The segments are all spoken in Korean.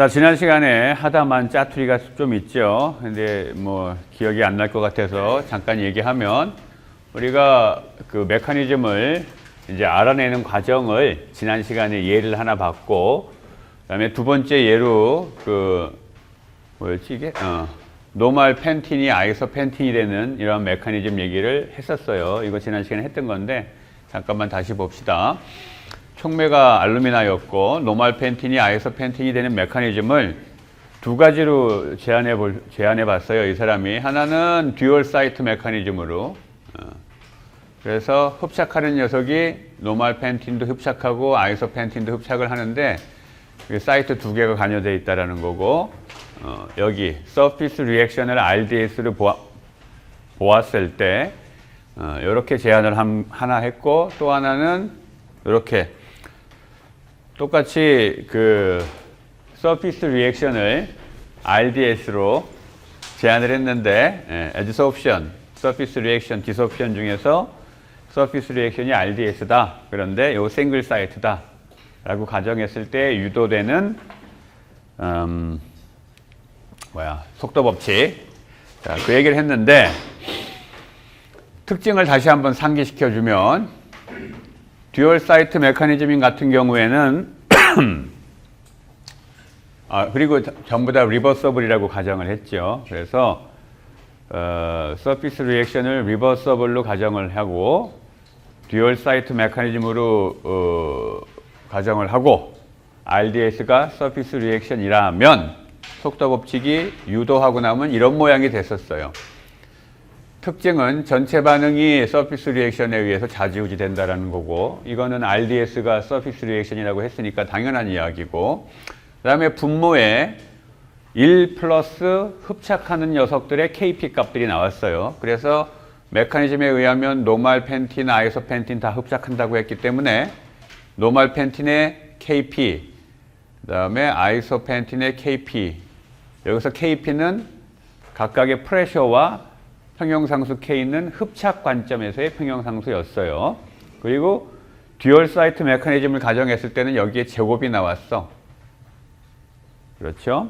자, 지난 시간에 하다만 짜투리가 좀 있죠. 근데 뭐 기억이 안 날 것 같아서 잠깐 얘기하면, 우리가 그 메커니즘을 이제 알아내는 과정을 지난 시간에 예를 하나 봤고, 그다음에 두 번째 예로 뭐였지 이게? 노멀 펜틴이 아이소펜틴이 되는 이런 메커니즘 얘기를 했었어요. 이거 지난 시간에 했던 건데 잠깐만 다시 봅시다. 촉매가 알루미나였고 노멀 펜틴이 아이소펜틴이 되는 메커니즘을 두 가지로 제안해 봤어요. 이 사람이. 하나는 듀얼 사이트 메커니즘으로, 그래서 흡착하는 녀석이 노멀 펜틴도 흡착하고 아이소펜틴도 흡착을 하는데 사이트 두 개가 관여되어 있다는 거고, 여기 서피스 리액션을 RDS로 보았을 때 이렇게 제안을 하나 했고, 또 하나는 이렇게 똑같이 그 서피스 리액션을 RDS로 제안을 했는데, adsorption, 서피스 리액션, 디sorption 중에서 서피스 리액션이 RDS다. 그런데 요 싱글 사이트다 라고 가정했을 때 유도되는 속도 법칙. 자, 그 얘기를 했는데, 특징을 다시 한번 상기시켜 주면, 듀얼 사이트 메커니즘 같은 경우에는 그리고 전부 다 리버서블이라고 가정을 했죠. 그래서 서피스 리액션을 리버서블로 가정을 하고 듀얼 사이트 메커니즘으로 가정을 하고 RDS가 서피스 리액션이라면 속도 법칙이 유도하고 나면 이런 모양이 됐었어요. 특징은 전체 반응이 서피스 리액션에 의해서 좌지우지 된다는 거고, 이거는 RDS가 서피스 리액션이라고 했으니까 당연한 이야기고, 그 다음에 분모에 1 플러스 흡착하는 녀석들의 KP 값들이 나왔어요. 그래서 메커니즘에 의하면 노멀 펜틴, 아이소펜틴 다 흡착한다고 했기 때문에 노멀 펜틴의 KP, 그 다음에 아이소펜틴의 KP, 여기서 KP는 각각의 프레셔와 평형상수 K는 흡착 관점에서의 평형상수였어요. 그리고 듀얼 사이트 메커니즘을 가정했을 때는 여기에 제곱이 나왔어. 그렇죠?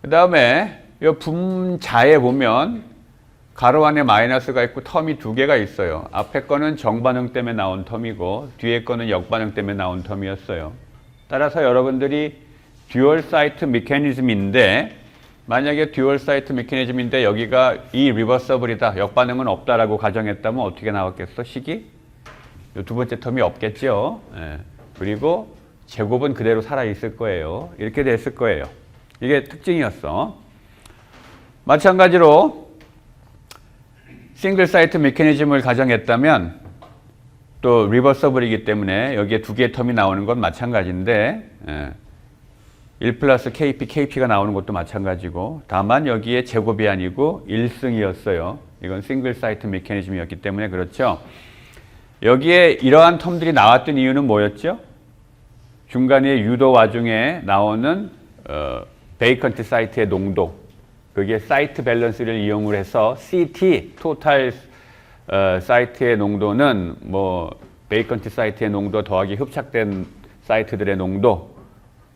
그 다음에 이 분자에 보면 가로 안에 마이너스가 있고 텀이 두 개가 있어요. 앞에 거는 정반응 때문에 나온 텀이고 뒤에 거는 역반응 때문에 나온 텀이었어요. 따라서 여러분들이 듀얼 사이트 메커니즘인데, 만약에 듀얼 사이트 메커니즘인데 여기가 이 리버서블이다, 역반응은 없다라고 가정했다면 어떻게 나왔겠어? 식이? 이 두 번째 텀이 없겠죠. 그리고 제곱은 그대로 살아있을 거예요. 이렇게 됐을 거예요. 이게 특징이었어. 마찬가지로 싱글 사이트 메커니즘을 가정했다면 또 리버서블이기 때문에 여기에 두 개의 텀이 나오는 건 마찬가지인데, 1 플러스 KP, KP가 나오는 것도 마찬가지고, 다만 여기에 제곱이 아니고 1승이었어요. 이건 싱글 사이트 메커니즘이었기 때문에 그렇죠. 여기에 이러한 텀들이 나왔던 이유는 뭐였죠? 중간에 유도 와중에 나오는 베이컨트 사이트의 농도, 그게 사이트 밸런스를 이용을 해서 CT, 토탈 사이트의 농도는 뭐 베이컨트 사이트의 농도 더하기 흡착된 사이트들의 농도,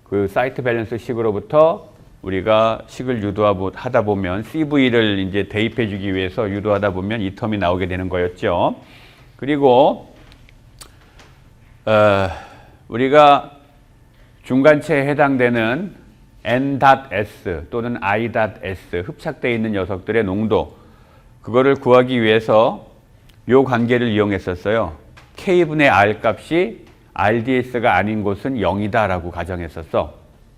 그 사이트 밸런스 식으로부터 우리가 식을 유도하다 보면 CV를 이제 대입해 주기 위해서 유도하다 보면 이 텀이 나오게 되는 거였죠. 그리고 우리가 중간체에 해당되는 N.S 또는 I.S 흡착되어 있는 녀석들의 농도, 그거를 구하기 위해서 요 관계를 이용했었어요. K분의 R 값이 RDS가 아닌 곳은 0이다 라고 가정했었어.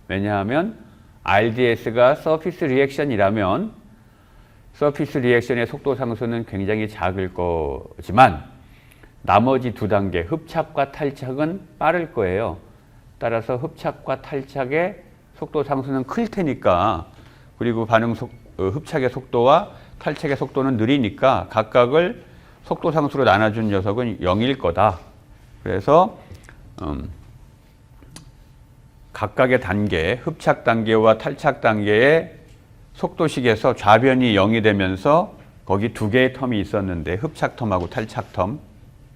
왜냐하면 RDS가 서피스 리액션이라면 서피스 리액션의 속도 상수는 굉장히 작을 거지만 나머지 두 단계 흡착과 탈착은 빠를 거예요. 따라서 흡착과 탈착의 속도 상수는 클 테니까, 그리고 흡착의 속도와 탈착의 속도는 느리니까 각각을 속도 상수로 나눠준 녀석은 0일 거다. 그래서 각각의 단계, 흡착 단계와 탈착 단계의 속도식에서 좌변이 0이 되면서 거기 두 개의 텀이 있었는데 흡착 텀하고 탈착 텀,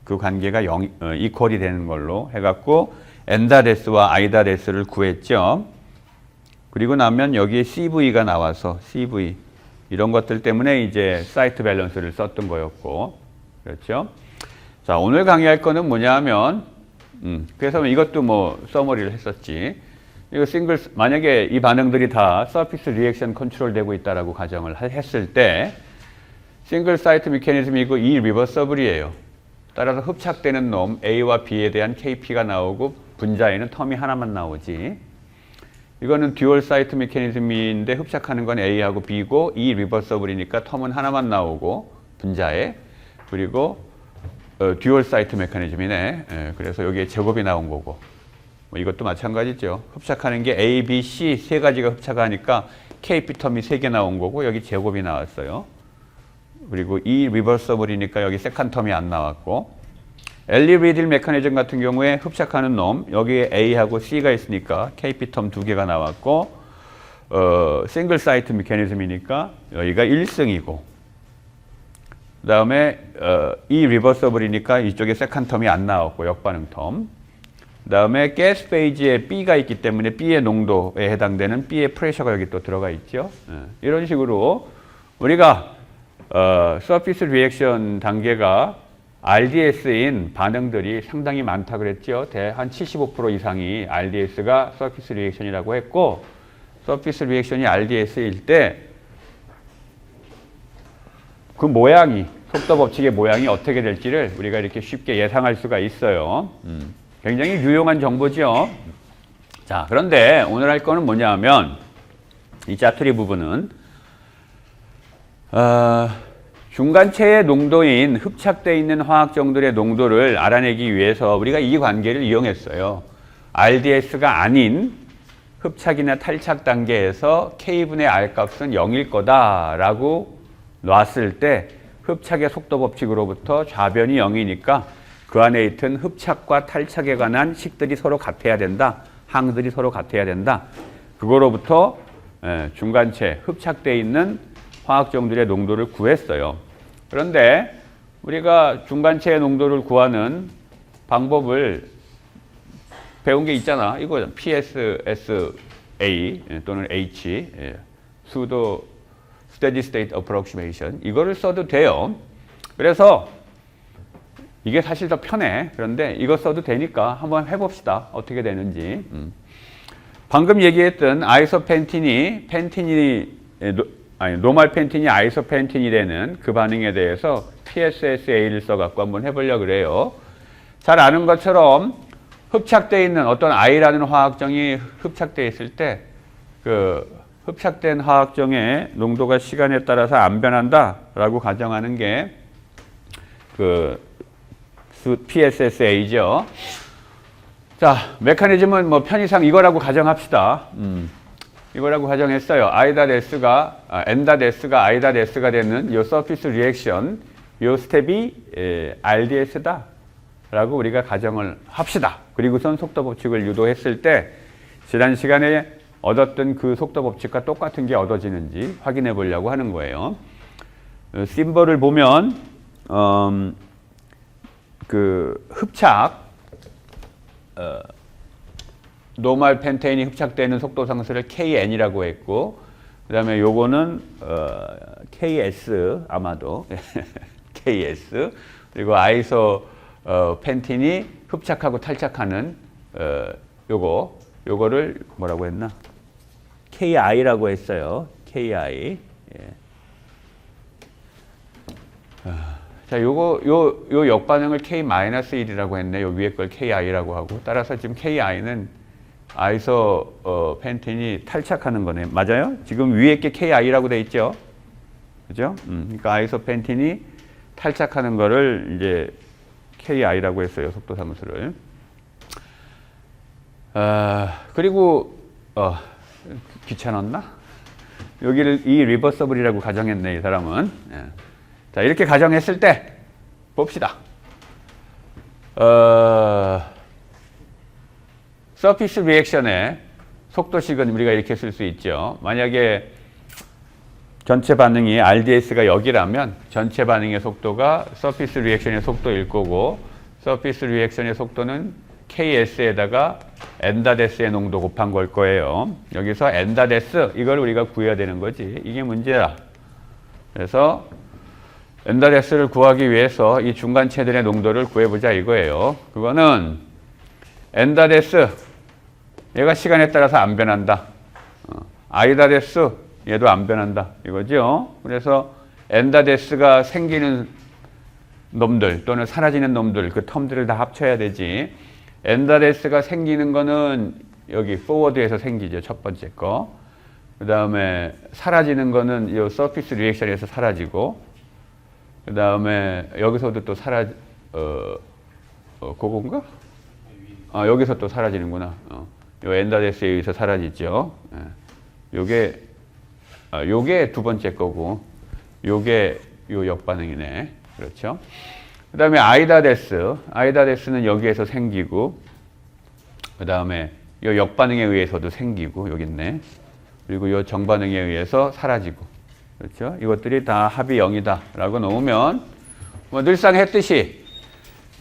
그 관계가 이퀄이 되는 걸로 해갖고 N.S와 I.S를 구했죠. 그리고 나면 여기에 CV가 나와서 CV 이런 것들 때문에 이제 사이트 밸런스를 썼던 거였고, 그렇죠? 자, 오늘 강의할 거는 뭐냐 하면, 그래서 이것도 뭐 서머리를 했었지. 이거 만약에 이 반응들이 다 서피스 리액션 컨트롤 되고 있다라고 가정을 했을 때, 싱글 사이트 메커니즘이고 이 리버서블이에요. 따라서 흡착되는 놈 A와 B에 대한 KP가 나오고 분자에는 텀이 하나만 나오지. 이거는 듀얼 사이트 메커니즘인데 흡착하는 건 A하고 B고 이 리버서블이니까 텀은 하나만 나오고 분자에. 그리고 듀얼 사이트 메커니즘이네. 예, 그래서 여기에 제곱이 나온 거고. 뭐 이것도 마찬가지죠. 흡착하는 게 A, B, C 세 가지가 흡착하니까 KP 텀이 3개 나온 거고 여기 제곱이 나왔어요. 그리고 이 리버서블이니까 여기 세컨 텀이 안 나왔고, 엘리 리딜 메커니즘 같은 경우에 흡착하는 놈 여기에 A하고 C가 있으니까 KP 텀 2개가 나왔고, 싱글 사이트 메커니즘이니까 여기가 1승이고, 그 다음에 이 리버서블이니까 이쪽에 세컨 텀이 안 나왔고 역반응 텀. 그 다음에 가스 페이지에 B가 있기 때문에 B의 농도에 해당되는 B의 프레셔가 여기 또 들어가 있죠. 이런 식으로 우리가 서피스 리액션 단계가 RDS인 반응들이 상당히 많다 그랬죠. 한 75% 이상이 RDS가 서피스 리액션이라고 했고, 서피스 리액션이 RDS일 때 그 모양이, 속도 법칙의 모양이 어떻게 될지를 우리가 이렇게 쉽게 예상할 수가 있어요. 굉장히 유용한 정보죠. 자, 그런데 오늘 할 거는 뭐냐 하면 이 짜투리 부분은 중간체의 농도인 흡착되어 있는 화학정들의 농도를 알아내기 위해서 우리가 이 관계를 이용했어요. RDS가 아닌 흡착이나 탈착 단계에서 K분의 R 값은 0일 거다라고 놨을 때 흡착의 속도 법칙으로부터 좌변이 0이니까 그 안에 있던 흡착과 탈착에 관한 식들이 서로 같아야 된다. 항들이 서로 같아야 된다. 그거로부터 중간체, 흡착되어 있는 화학정들의 농도를 구했어요. 그런데 우리가 중간체의 농도를 구하는 방법을 배운 게 있잖아. 이거 PSSA 또는 H, pseudo steady state approximation. 이거를 써도 돼요. 그래서 이게 사실 더 편해. 그런데 이거 써도 되니까 한번 해봅시다. 어떻게 되는지. 방금 얘기했던 아이소펜틴이 노말 펜틴이 아이소펜틴이 되는 그 반응에 대해서 PSSA를 써갖고 한번 해보려고 그래요. 잘 아는 것처럼 흡착되어 있는 어떤 I라는 화학정이 흡착되어 있을 때 그 흡착된 화학정의 농도가 시간에 따라서 안 변한다라고 가정하는 게 그 PSSA죠. 자, 메커니즘은 뭐 편의상 이거라고 가정합시다. 이거라고 가정했어요. N.S가 I.S가 되는 이 서피스 리액션, 이 스텝이 RDS다 라고 우리가 가정을 합시다. 그리고선 속도 법칙을 유도했을 때 지난 시간에 얻었던 그 속도 법칙과 똑같은 게 얻어지는지 확인해 보려고 하는 거예요. 심벌을 보면 그 흡착, 노말 펜테인이 흡착되는 속도 상수를 KN이라고 했고, 그 다음에 요거는 KS 아마도 KS, 그리고 아이소 펜틴이 흡착하고 탈착하는 요거를 뭐라고 했나? KI라고 했어요. KI. 예. 자, 요 역반응을 K-1이라고 했네. 요 위에 걸 KI라고 하고. 따라서 지금 KI는 아이소 펜틴이 탈착하는 거네. 맞아요? 지금 위에 게 KI라고 돼 있죠? 그죠? 그러니까 아이소 펜틴이 탈착하는 거를 이제 KI라고 했어요. 속도 사무소를. 그리고 귀찮았나? 여기를 이 리버서블이라고 가정했네. 이 사람은. 예. 자, 이렇게 가정했을 때 봅시다. 서피스 리액션의 속도식은 우리가 이렇게 쓸 수 있죠. 만약에 전체 반응이 RDS가 여기라면 전체 반응의 속도가 서피스 리액션의 속도일 거고, 서피스 리액션의 속도는 KS에다가 엔다데스의 농도 곱한 걸 거예요. 여기서 엔다데스 이걸 우리가 구해야 되는 거지. 이게 문제야. 그래서 엔다데스를 구하기 위해서 이 중간체들의 농도를 구해보자 이거예요. 그거는 엔다데스 얘가 시간에 따라서 안 변한다. 아이다데스 얘도 안 변한다 이거죠. 그래서 엔다데스가 생기는 놈들 또는 사라지는 놈들 그 텀들을 다 합쳐야 되지. 엔다데스가 생기는 거는 여기 포워드에서 생기죠. 첫 번째 거. 그 다음에 사라지는 거는 이 서피스 리액션에서 사라지고 그 다음에 여기서도 또 그건가? 여기서 또 사라지는구나. 요 엔다데스에 의해서 사라지죠. 요게 두 번째 거고 요게 요 역반응이네. 그렇죠? 그 다음에 아이다데스는 여기에서 생기고 그 다음에 요 역반응에 의해서도 생기고 여기 있네. 그리고 요 정반응에 의해서 사라지고 그렇죠? 이것들이 다 합이 0이다 라고 놓으면 뭐 늘상 했듯이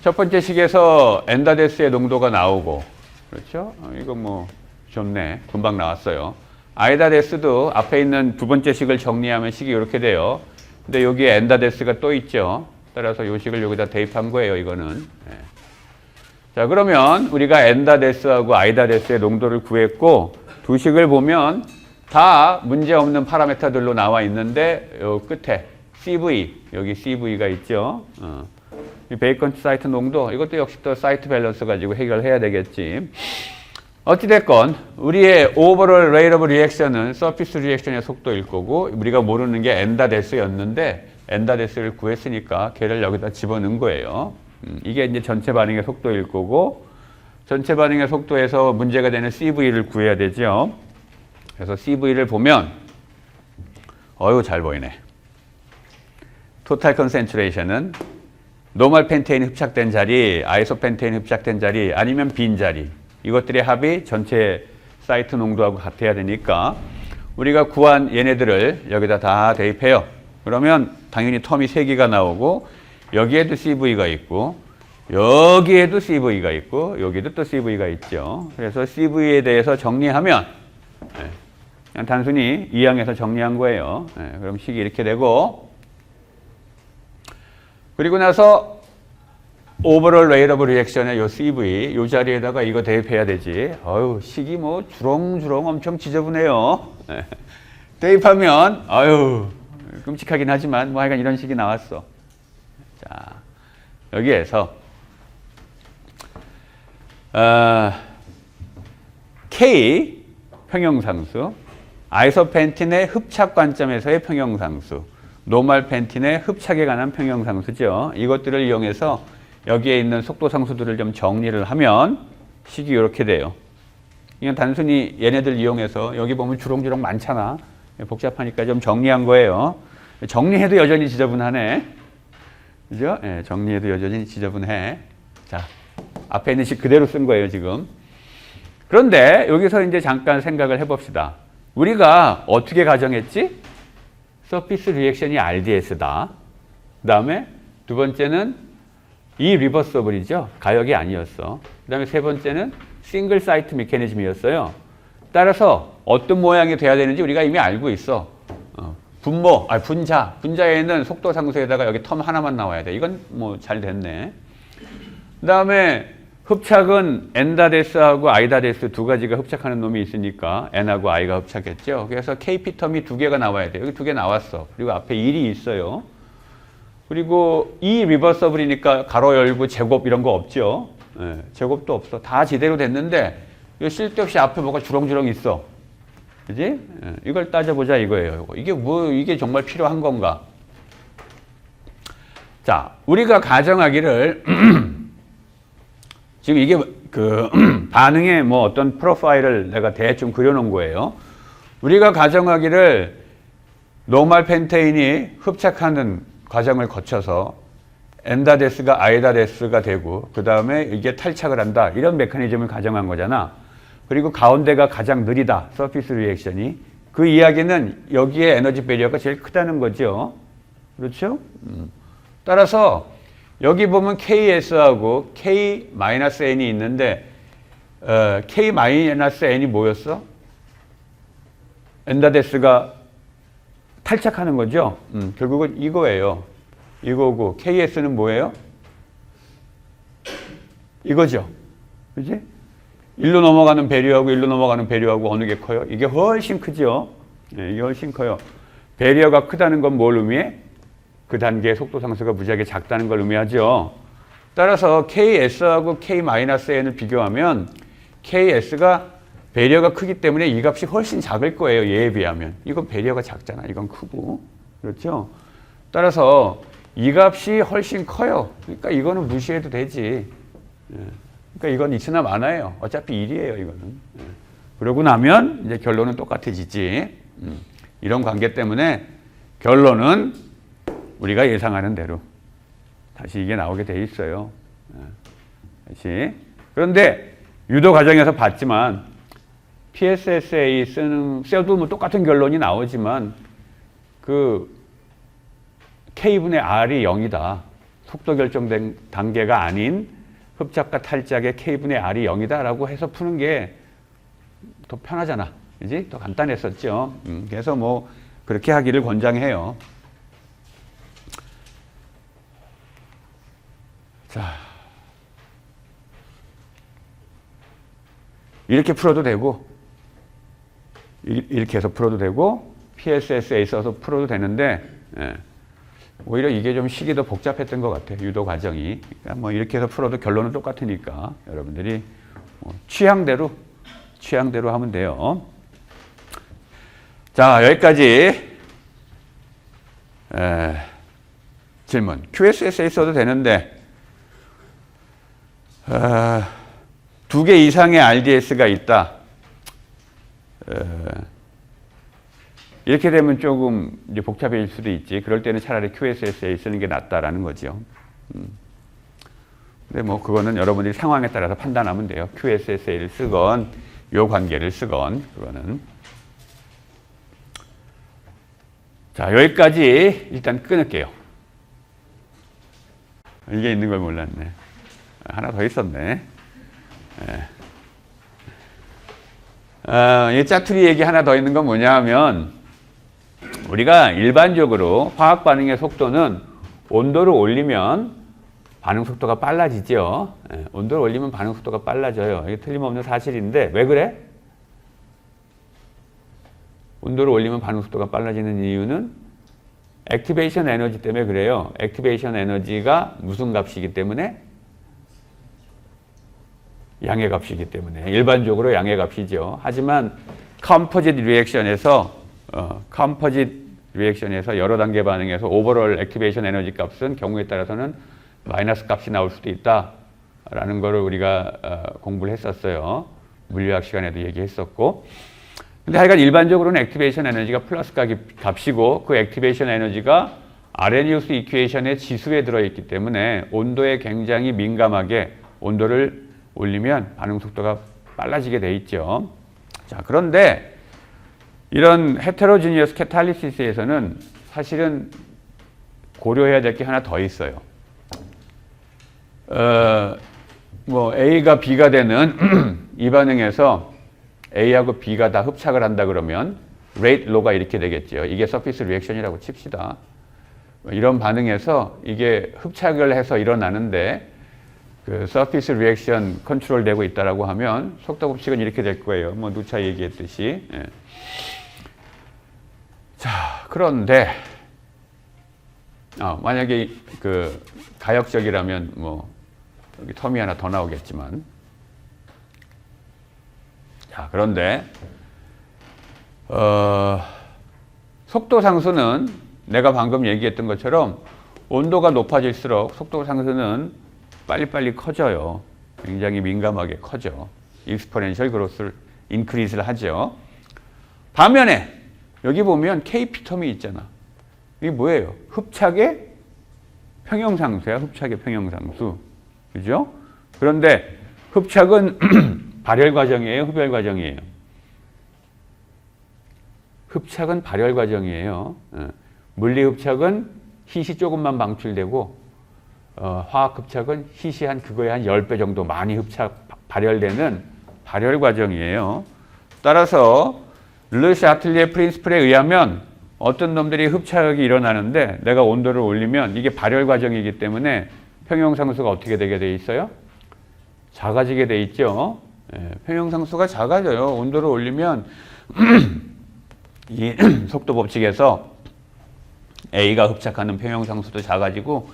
첫 번째 식에서 엔다데스의 농도가 나오고 그렇죠? 이거 뭐 좋네. 금방 나왔어요. 아이다데스도 앞에 있는 두 번째 식을 정리하면 식이 이렇게 돼요. 근데 여기에 엔다데스가 또 있죠. 따라서 요 식을 여기다 대입한 거예요, 이거는. 네. 자, 그러면 우리가 엔다데스하고 아이다데스의 농도를 구했고, 두 식을 보면 다 문제없는 파라메터들로 나와 있는데, 요 끝에 CV, 여기 CV가 있죠. 이 베이컨트 사이트 농도, 이것도 역시 또 사이트 밸런스 가지고 해결해야 되겠지. 어찌됐건 우리의 오버롤 레이트 오브 리액션은 서피스 리액션의 속도일 거고 우리가 모르는 게 엔다데스였는데 엔다데스를 구했으니까 걔를 여기다 집어넣은 거예요. 이게 이제 전체 반응의 속도일 거고 전체 반응의 속도에서 문제가 되는 CV를 구해야 되죠. 그래서 CV를 보면 잘 보이네. 토탈 컨센트레이션은 노멀 펜테인 흡착된 자리, 아이소펜테인 흡착된 자리 아니면 빈 자리 이것들의 합이 전체 사이트 농도하고 같아야 되니까 우리가 구한 얘네들을 여기다 다 대입해요. 그러면 당연히 텀이 3개가 나오고 여기에도 CV가 있고 여기에도 CV가 있고 여기도 또 CV가 있죠. 그래서 CV에 대해서 정리하면 그냥 단순히 이항에서 정리한 거예요. 그럼 식이 이렇게 되고 그리고 나서 오버롤 레이트 오브 리액션의 요 CV 요 자리에다가 이거 대입해야 되지. 식이 뭐 주렁주렁 엄청 지저분해요. 대입하면 끔찍하긴 하지만 뭐 하여간 이런 식이 나왔어. 자, 여기에서 K 평형상수, 아이소펜틴의 흡착 관점에서의 평형상수, 노멀 펜틴의 흡착에 관한 평형상수죠. 이것들을 이용해서 여기에 있는 속도 상수들을 좀 정리를 하면 식이 이렇게 돼요. 그냥 단순히 얘네들 이용해서 여기 보면 주렁주렁 많잖아. 복잡하니까 좀 정리한 거예요. 정리해도 여전히 지저분하네. 그죠? 정리해도 여전히 지저분해. 자, 앞에 있는 식 그대로 쓴 거예요, 지금. 그런데 여기서 이제 잠깐 생각을 해봅시다. 우리가 어떻게 가정했지? 서피스 리액션이 RDS다. 그 다음에 두 번째는 이 리버서블이죠. 가역이 아니었어. 그 다음에 세 번째는 싱글 사이트 메커니즘이었어요. 따라서 어떤 모양이 돼야 되는지 우리가 이미 알고 있어. 분자에는 속도 상수에다가 여기 텀 하나만 나와야 돼. 이건 뭐 잘 됐네. 그 다음에 흡착은 엔다데스하고 아이다데스 두 가지가 흡착하는 놈이 있으니까 N하고 I가 흡착했죠. 그래서 KP 텀이 2개가 나와야 돼. 여기 2개 나왔어. 그리고 앞에 1이 있어요. 그리고 이 리버서블이니까 가로 열고 제곱 이런 거 없죠. 제곱도 없어. 다 제대로 됐는데 쓸데없이 앞에 뭐가 주렁주렁 있어. 그지? 이걸 따져보자 이거예요. 이게 정말 필요한 건가? 자, 우리가 가정하기를 지금 이게 반응의 뭐 어떤 프로파일을 내가 대충 그려놓은 거예요. 우리가 가정하기를 노멀 펜테인이 흡착하는 과정을 거쳐서 엔다데스가 아이다데스가 되고 그 다음에 이게 탈착을 한다. 이런 메커니즘을 가정한 거잖아. 그리고 가운데가 가장 느리다. 서피스 리액션이. 그 이야기는 여기에 에너지 배리어가 제일 크다는 거죠. 그렇죠? 따라서 여기 보면 KS하고 K-N이 있는데 K-N이 뭐였어? 엔다데스가 탈착하는 거죠. 결국은 이거예요. 이거고 KS는 뭐예요? 이거죠. 그지? 일로 넘어가는 배리어하고 일로 넘어가는 배리어하고 어느 게 커요? 이게 훨씬 크죠. 네, 이게 훨씬 커요. 배리어가 크다는 건 뭘 의미해? 그 단계의 속도 상수가 무지하게 작다는 걸 의미하죠. 따라서 KS하고 K-N을 비교하면 KS가 배리어가 크기 때문에 이 값이 훨씬 작을 거예요. 얘에 비하면. 이건 배리어가 작잖아. 이건 크고. 그렇죠? 따라서 이 값이 훨씬 커요. 그러니까 이거는 무시해도 되지. 그러니까 이건 있으나 마나예요. 어차피 1이에요. 이거는. 그러고 나면 이제 결론은 똑같아지지. 이런 관계 때문에 결론은 우리가 예상하는 대로 다시 이게 나오게 돼 있어요. 다시. 그런데 유도 과정에서 봤지만 PSSA 써도 뭐 똑같은 결론이 나오지만 그 K분의 R이 0이다. 속도 결정된 단계가 아닌 흡착과 탈착의 K분의 R이 0이다 라고 해서 푸는 게 더 편하잖아. 그지? 더 간단했었죠. 그래서 뭐 그렇게 하기를 권장해요. 자, 이렇게 풀어도 되고 이렇게 해서 풀어도 되고 PSS에 있어서 풀어도 되는데 오히려 이게 좀 식이 더 복잡했던 것 같아요. 유도 과정이. 그러니까 뭐 이렇게 해서 풀어도 결론은 똑같으니까 여러분들이 취향대로 하면 돼요. 자, 여기까지 질문. QSS에 써도 되는데 2개 이상의 RDS가 있다. 이렇게 되면 조금 이제 복잡해질 수도 있지. 그럴 때는 차라리 QSSA 쓰는 게 낫다라는 거죠. 근데 뭐 그거는 여러분들이 상황에 따라서 판단하면 돼요. QSSA를 쓰건 요 관계를 쓰건 그거는. 자, 여기까지 일단 끊을게요. 이게 있는 걸 몰랐네. 하나 더 있었네. 이 짜투리 얘기 하나 더 있는 건 뭐냐 하면 우리가 일반적으로 화학 반응의 속도는 온도를 올리면 반응 속도가 빨라지죠. 온도를 올리면 반응 속도가 빨라져요. 이게 틀림없는 사실인데 왜 그래? 온도를 올리면 반응 속도가 빨라지는 이유는 액티베이션 에너지 때문에 그래요. 액티베이션 에너지가 무슨 값이기 때문에? 양의 값이기 때문에. 일반적으로 양의 값이죠. 하지만 컴포짓 리액션에서 여러 단계 반응에서 오버롤 액티베이션 에너지 값은 경우에 따라서는 마이너스 값이 나올 수도 있다라는 거를 우리가 공부를 했었어요. 물리학 시간에도 얘기했었고. 근데 하여간 일반적으로는 액티베이션 에너지가 플러스 값이고 그 액티베이션 에너지가 아레니우스 이퀘이션의 지수에 들어있기 때문에 온도에 굉장히 민감하게 온도를 올리면 반응 속도가 빨라지게 돼 있죠. 자, 그런데 이런 헤테로지니어스 캐탈리시스에서는 사실은 고려해야 될 게 하나 더 있어요. 뭐 A가 B가 되는 이 반응에서 A하고 B가 다 흡착을 한다 그러면 rate law가 이렇게 되겠죠. 이게 서피스 리액션이라고 칩시다. 이런 반응에서 이게 흡착을 해서 일어나는데 그 서피스 리액션 컨트롤 되고 있다라고 하면 속도 법칙은 이렇게 될 거예요. 뭐 누차 얘기했듯이. 예. 자, 그런데 만약에 그 가역적이라면 뭐 여기 텀이 하나 더 나오겠지만, 자, 그런데 속도 상수는 내가 방금 얘기했던 것처럼 온도가 높아질수록 속도 상수는 빨리빨리 커져요. 굉장히 민감하게 커져. 익스포넨셜 그로스를 인크리스를 하죠. 반면에 여기 보면 KP 텀이 있잖아. 이게 뭐예요? 흡착의 평형상수야. 흡착의 평형상수. 그죠? 그런데 흡착은 발열 과정이에요? 흡열 과정이에요? 흡착은 발열 과정이에요. 물리 흡착은 힛이 조금만 방출되고 화학 흡착은 희시한 그거에 한 10배 정도 많이 발열되는 발열 과정이에요. 따라서 르 샤틀리에 프린시플에 의하면 어떤 놈들이 흡착이 일어나는데 내가 온도를 올리면 이게 발열 과정이기 때문에 평형상수가 어떻게 되게 돼 있어요? 작아지게 돼 있죠. 평형상수가 작아져요. 온도를 올리면 이 속도 법칙에서 A가 흡착하는 평형상수도 작아지고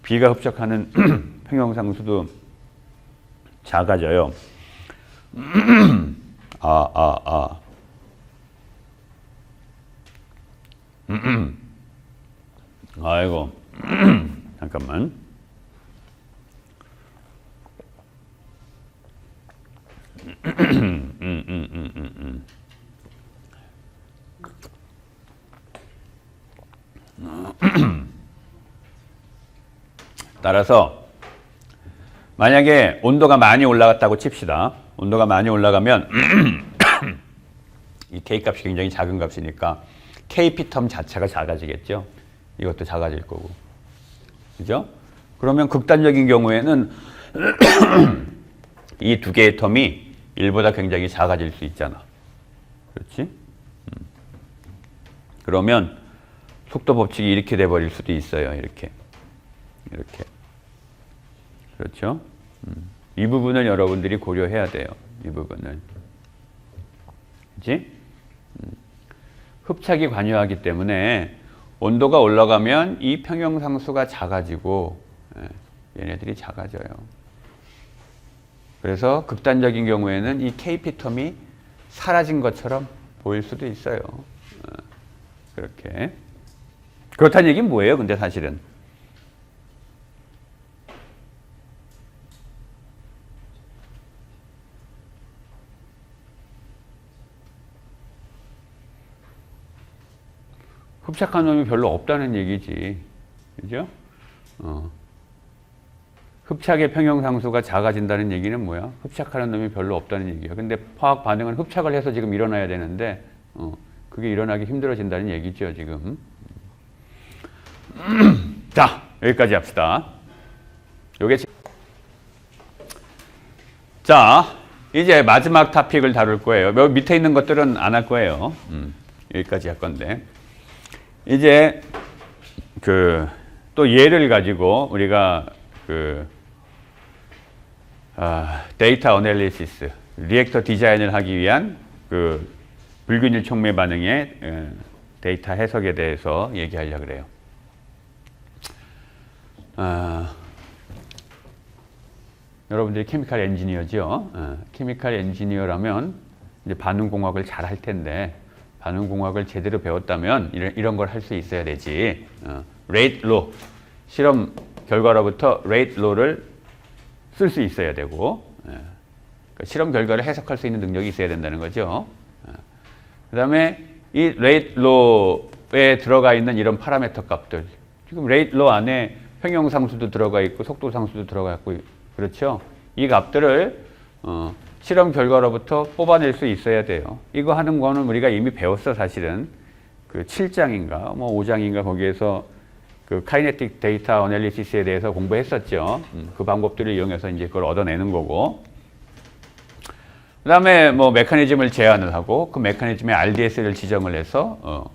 B가 흡착하는 평형상수도 작아져요. 아이고. 잠깐만. 따라서 만약에 온도가 많이 올라갔다고 칩시다. 온도가 많이 올라가면 이 K 값이 굉장히 작은 값이니까 KP 텀 자체가 작아지겠죠. 이것도 작아질 거고. 그죠? 그러면 극단적인 경우에는 이 두 개의 텀이 1보다 굉장히 작아질 수 있잖아. 그렇지? 그러면 속도 법칙이 이렇게 돼버릴 수도 있어요. 이렇게. 그렇죠? 이 부분을 여러분들이 고려해야 돼요. 이 부분을. 그치? 흡착이 관여하기 때문에 온도가 올라가면 이 평형상수가 작아지고 얘네들이 작아져요. 그래서 극단적인 경우에는 이 KP 텀이 사라진 것처럼 보일 수도 있어요. 그렇게. 그렇다는 얘기는 뭐예요? 근데 사실은. 흡착한 놈이 별로 없다는 얘기지. 그죠? 흡착의 평형상수가 작아진다는 얘기는 뭐야? 흡착하는 놈이 별로 없다는 얘기야. 근데 화학 반응은 흡착을 해서 지금 일어나야 되는데, 그게 일어나기 힘들어진다는 얘기죠, 지금. 자, 여기까지 합시다. 자, 이제 마지막 토픽을 다룰 거예요. 여기 밑에 있는 것들은 안 할 거예요. 여기까지 할 건데. 이제 또 예를 가지고 우리가 데이터 어널리시스, 리액터 디자인을 하기 위한 불균일 촉매 반응의 데이터 해석에 대해서 얘기하려고 그래요. 여러분들이 케미칼 엔지니어죠. 케미칼 엔지니어라면 이제 반응공학을 잘 할 텐데 반응공학을 제대로 배웠다면 이런 걸 할 수 있어야 되지. 레이트 로, 실험 결과로부터 레이트 로를 쓸 수 있어야 되고, 그러니까 실험 결과를 해석할 수 있는 능력이 있어야 된다는 거죠. 그 다음에 이 레이트 로에 들어가 있는 이런 파라미터 값들, 지금 레이트 로 안에 평형상수도 들어가 있고 속도상수도 들어가 있고, 그렇죠? 이 값들을 실험 결과로부터 뽑아낼 수 있어야 돼요. 이거 하는 거는 우리가 이미 배웠어, 사실은. 7장인가, 5장인가 거기에서 카이네틱 데이터 어널리시스에 대해서 공부했었죠. 그 방법들을 이용해서 이제 그걸 얻어내는 거고. 그 다음에 메커니즘을 제안을 하고, 그 메커니즘의 RDS를 지정을 해서,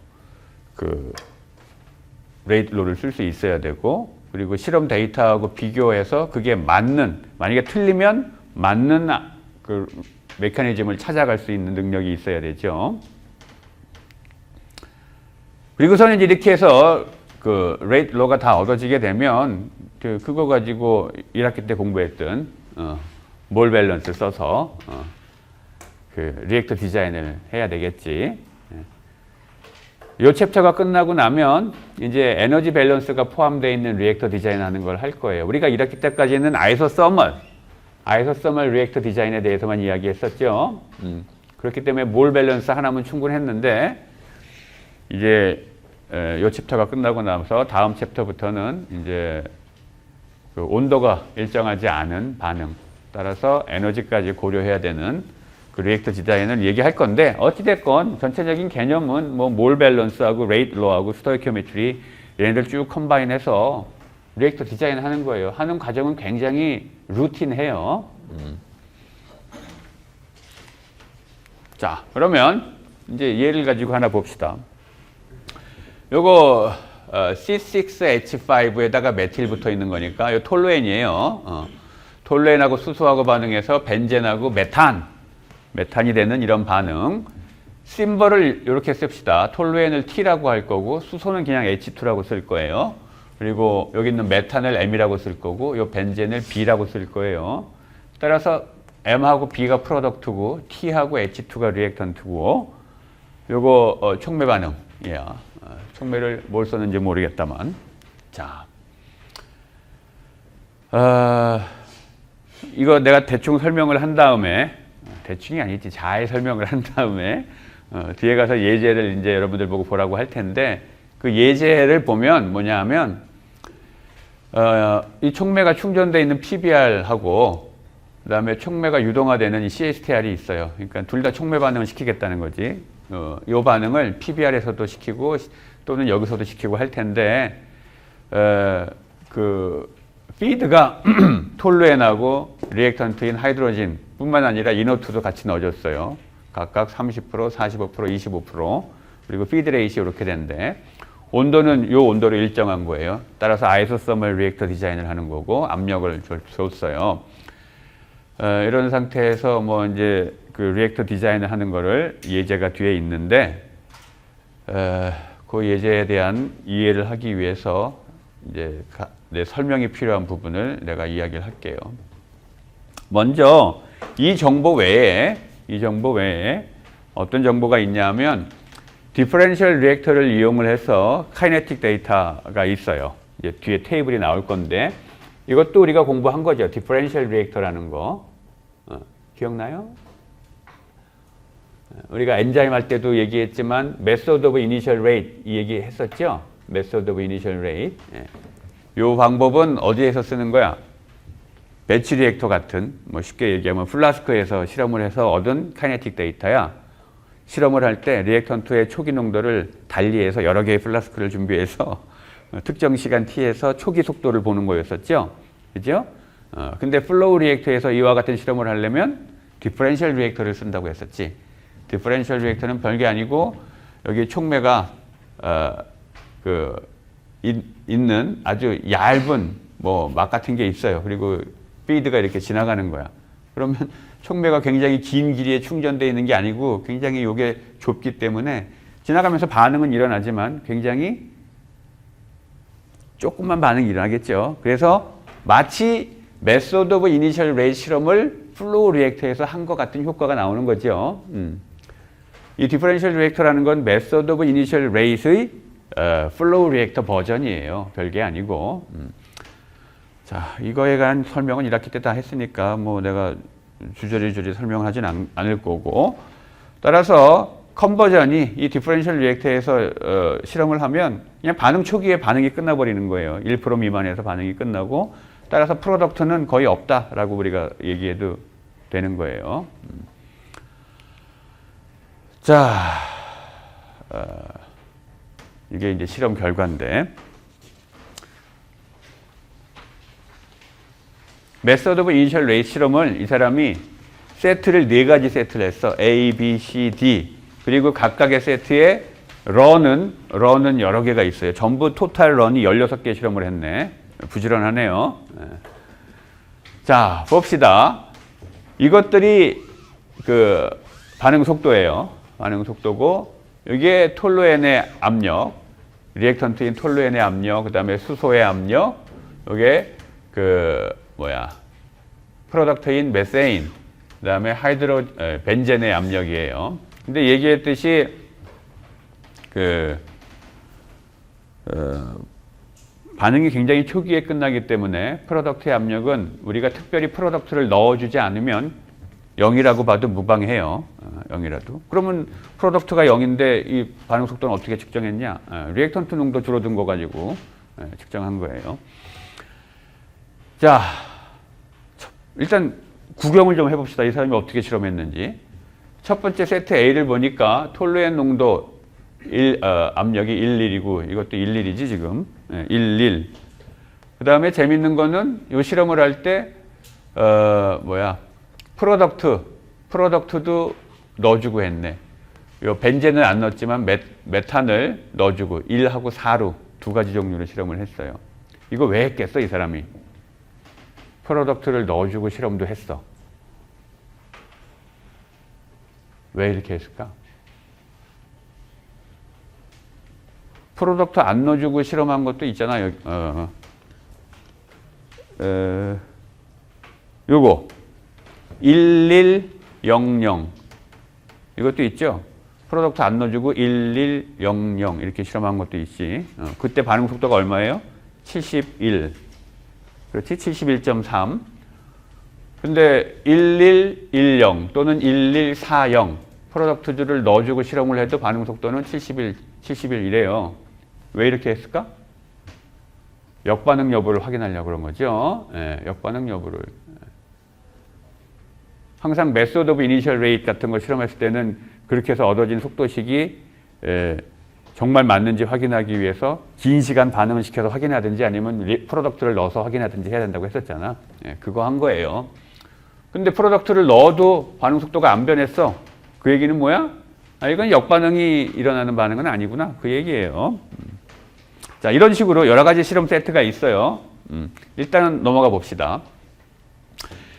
레이트 로를 쓸 수 있어야 되고, 그리고 실험 데이터하고 비교해서 그게 만약에 틀리면 맞는 메커니즘을 찾아갈 수 있는 능력이 있어야 되죠. 그리고서는 이제 이렇게 해서 레이트 로가 다 얻어지게 되면 그거 가지고 1학기 때 공부했던 몰 밸런스 써서 리액터 디자인을 해야 되겠지. 이 챕터가 끝나고 나면 이제 에너지 밸런스가 포함되어 있는 리액터 디자인 하는 걸 할 거예요. 우리가 1학기 때까지는 아이소서멀 리액터 디자인에 대해서만 이야기했었죠. 그렇기 때문에 몰 밸런스 하나면 충분했는데 이제 이 챕터가 끝나고 나서 다음 챕터부터는 이제 온도가 일정하지 않은 반응 따라서 에너지까지 고려해야 되는 리액터 디자인을 얘기할 건데 어찌됐건 전체적인 개념은 몰 밸런스하고 레이트 로하고 스토이키오메트리 얘네들 쭉 컴바인해서 리액터 디자인 하는 거예요. 하는 과정은 굉장히 루틴해요. 자, 그러면 이제 예를 가지고 하나 봅시다. 요거 C6H5에다가 메틸 붙어 있는 거니까 요 톨루엔이에요. 톨루엔하고 수소하고 반응해서 벤젠하고 메탄이 되는 이런 반응. 심벌을 이렇게 씁시다. 톨루엔을 T라고 할 거고 수소는 그냥 H2라고 쓸 거예요. 그리고 여기 있는 메탄을 M이라고 쓸 거고 요 벤젠을 B라고 쓸 거예요. 따라서 M하고 B가 프로덕트고 T하고 H2가 리액턴트고 요거 촉매 반응. 예. 촉매를 뭘 썼는지 모르겠다만. 자. 이거 내가 대충 설명을 한 다음에 대충이 아니지. 잘 설명을 한 다음에 뒤에 가서 예제를 이제 여러분들 보고 보라고 할 텐데 그 예제를 보면 뭐냐 하면 이 촉매가 충전되어 있는 PBR하고 그 다음에 촉매가 유동화되는 이 CSTR이 있어요. 그러니까 둘 다 촉매 반응을 시키겠다는 거지. 이 반응을 PBR에서도 시키고 또는 여기서도 시키고 할 텐데 그 피드가 톨루엔하고 리액턴트인 하이드로진 뿐만 아니라 이노트도 같이 넣어줬어요. 각각 30%, 45%, 25% 그리고 피드 레이시 이렇게 되는데 온도는 요 온도로 일정한 거예요. 따라서 아이소서멀 리액터 디자인을 하는 거고 압력을 줬어요. 이런 상태에서 뭐 이제 그 리액터 디자인을 하는 거를 예제가 뒤에 있는데 그 예제에 대한 이해를 하기 위해서 이제 내 설명이 필요한 부분을 내가 이야기를 할게요. 먼저 이 정보 외에 어떤 정보가 있냐면 디퍼런셜 리액터를 이용을 해서 카이네틱 데이터가 있어요. 이제 뒤에 테이블이 나올 건데 이것도 우리가 공부한 거죠. 디퍼런셜 리액터라는 거. 기억나요? 우리가 엔자임 할 때도 얘기했지만 메소드 오브 이니셜 레이트 이 얘기 했었죠? 메소드 오브 이니셜 레이트. 이 방법은 어디에서 쓰는 거야? 배치 리액터 같은 뭐 쉽게 얘기하면 플라스크에서 실험을 해서 얻은 카이네틱 데이터야. 실험을 할 때 리액턴트의 초기 농도를 달리해서 여러 개의 플라스크를 준비해서 특정 시간 t에서 초기 속도를 보는 거였었죠. 그죠? 근데 플로우 리액터에서 이와 같은 실험을 하려면 디퍼런셜 리액터를 쓴다고 했었지. 디퍼런셜 리액터는 별게 아니고 여기 촉매가 있는 아주 얇은 뭐 막 같은 게 있어요. 그리고 피드가 이렇게 지나가는 거야. 그러면 촉매가 굉장히 긴 길이에 충전되어 있는 게 아니고 굉장히 요게 좁기 때문에 지나가면서 반응은 일어나지만 굉장히 조금만 반응이 일어나겠죠. 그래서 마치 메소드 오브 이니셜 레이트 실험을 플로우 리액터에서 한 것 같은 효과가 나오는 거죠. 이 디퍼런셜 리액터라는 건 메소드 오브 이니셜 레이트의 플로우 리액터 버전이에요. 별게 아니고. 자, 이거에 관한 설명은 1학기 때 다 했으니까 뭐 내가 주저리 설명하진 않을 거고. 따라서 컨버전이 이 디퍼런셜 리액터에서 실험을 하면 그냥 반응 초기에 반응이 끝나버리는 거예요. 1% 미만에서 반응이 끝나고 따라서 프로덕트는 거의 없다라고 우리가 얘기해도 되는 거예요. 자, 이게 이제 실험 결과인데 메소드 오브 이니셜 레이트 실험을 이 사람이 세트를 4가지 세트를 했어. A, B, C, D. 그리고 각각의 세트에 런은 여러 개가 있어요. 전부 토탈 런이 16개 실험을 했네. 부지런하네요. 자, 봅시다. 이것들이 그 반응 속도예요. 반응 속도고 이게 톨루엔의 압력, 리액턴트인 톨루엔의 압력, 그 다음에 수소의 압력, 이게 프로덕트인 메세인, 그 다음에 벤젠의 압력이에요. 근데 얘기했듯이 반응이 굉장히 초기에 끝나기 때문에 프로덕트의 압력은 우리가 특별히 프로덕트를 넣어주지 않으면 0이라고 봐도 무방해요. 0이라도. 그러면 프로덕트가 0인데 이 반응 속도는 어떻게 측정했냐? 리액턴트 농도 줄어든 거 가지고 측정한 거예요. 자, 일단 구경을 좀 해봅시다. 이 사람이 어떻게 실험했는지. 첫 번째 세트 A를 보니까 톨루엔 농도 압력이 11이고 이것도 11이지 지금. 11. 그 다음에 재밌는 거는 이 실험을 할 때, 프로덕트도 넣어주고 했네. 요 벤젠은 안 넣었지만 메탄을 넣어주고 1하고 4로 두 가지 종류로 실험을 했어요. 이거 왜 했겠어, 이 사람이? 프로덕트를 넣어주고 실험도 했어. 왜 이렇게 했을까? 프로덕트 안 넣어주고 실험한 것도 있잖아. 여기. 요거 1100 이것도 있죠. 프로덕트 안 넣어주고 1100 이렇게 실험한 것도 있지. 그때 반응 속도가 얼마예요? 71. 그렇지? 71.3. 근데 1110 또는 1140 프로덕트들을 넣어주고 실험을 해도 반응 속도는 71이래요. 왜 이렇게 했을까? 역반응 여부를 확인하려고 그런 거죠. 예, 역반응 여부를. 항상 메소드 오브 이니셜 레이트 같은 걸 실험했을 때는 그렇게 해서 얻어진 속도식이 정말 맞는지 확인하기 위해서 긴 시간 반응을 시켜서 확인하든지 아니면 프로덕트를 넣어서 확인하든지 해야 된다고 했었잖아. 예, 그거 한 거예요. 근데 프로덕트를 넣어도 반응 속도가 안 변했어. 그 얘기는 뭐야? 이건 역반응이 일어나는 반응은 아니구나. 그 얘기예요. 자, 이런 식으로 여러 가지 실험 세트가 있어요. 일단은 넘어가 봅시다.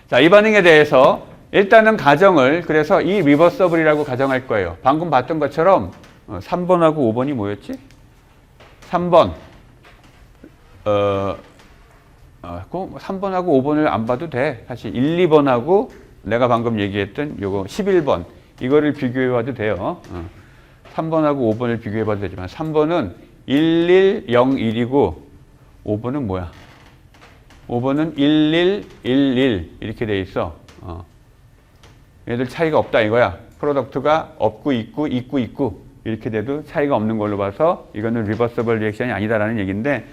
자, 이 반응에 대해서 일단은 가정을, 그래서 이 리버서블이라고 가정할 거예요. 방금 봤던 것처럼 3번하고 5번이 뭐였지? 3번. 3번하고 5번을 안 봐도 돼. 사실 1, 2번하고 내가 방금 얘기했던 요거 11번. 이거를 비교해 봐도 돼요. 3번하고 5번을 비교해 봐도 되지만 3번은 1101이고 5번은 뭐야? 5번은 1111 이렇게 돼 있어. 얘들 차이가 없다 이거야. 프로덕트가 없고 있고 이렇게 돼도 차이가 없는 걸로 봐서 이거는 리버서블 리액션이 아니다라는 얘기인데,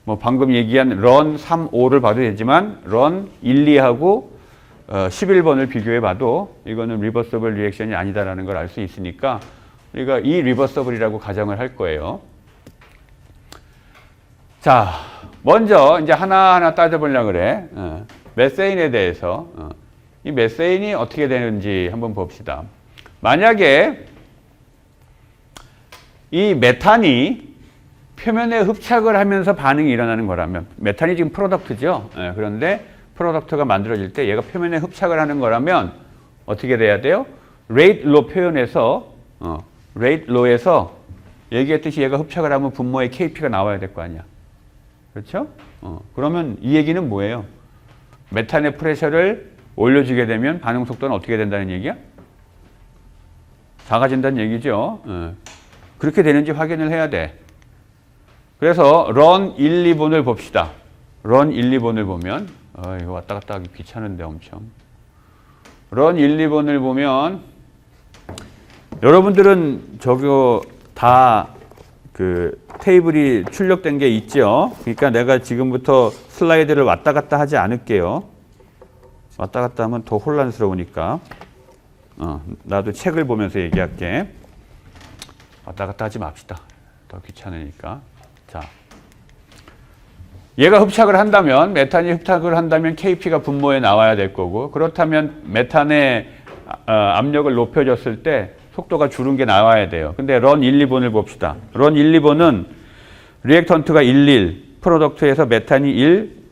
뭐 방금 얘기한 런 3, 5를 봐도 되지만 런 1, 2하고 11번을 비교해 봐도 이거는 리버서블 리액션이 아니다라는 걸 알 수 있으니까 우리가 이 리버서블이라고 가정을 할 거예요. 자, 먼저 이제 하나하나 따져보려고 그래. 메세인에 대해서. 이 메세인이 어떻게 되는지 한번 봅시다. 만약에 이 메탄이 표면에 흡착을 하면서 반응이 일어나는 거라면, 메탄이 지금 프로덕트죠. 그런데 프로덕트가 만들어질 때 얘가 표면에 흡착을 하는 거라면 어떻게 돼야 돼요? 레이트 로 표현에서 레이트 로에서 얘기했듯이 얘가 흡착을 하면 분모의 KP가 나와야 될 거 아니야. 그렇죠? 그러면 이 얘기는 뭐예요? 메탄의 프레셔를 올려주게 되면 반응 속도는 어떻게 된다는 얘기야? 작아진다는 얘기죠. 그렇게 되는지 확인을 해야 돼. 그래서 런 1, 2번을 봅시다. 런 1, 2번을 보면 이거 왔다 갔다 하기 귀찮은데 엄청. 런 1, 2번을 보면 여러분들은 저거 다 그 테이블이 출력된 게 있죠. 그러니까 내가 지금부터 슬라이드를 왔다 갔다 하지 않을게요. 왔다 갔다 하면 더 혼란스러우니까. 나도 책을 보면서 얘기할게. 왔다 갔다 하지 맙시다. 더 귀찮으니까. 자, 얘가 흡착을 한다면, 메탄이 흡착을 한다면 KP가 분모에 나와야 될 거고, 그렇다면 메탄의 압력을 높여줬을 때 속도가 줄은 게 나와야 돼요. 근데 런 1, 2번을 봅시다. 런 1, 2번은 리액턴트가 11, 프로덕트에서 메탄이 1,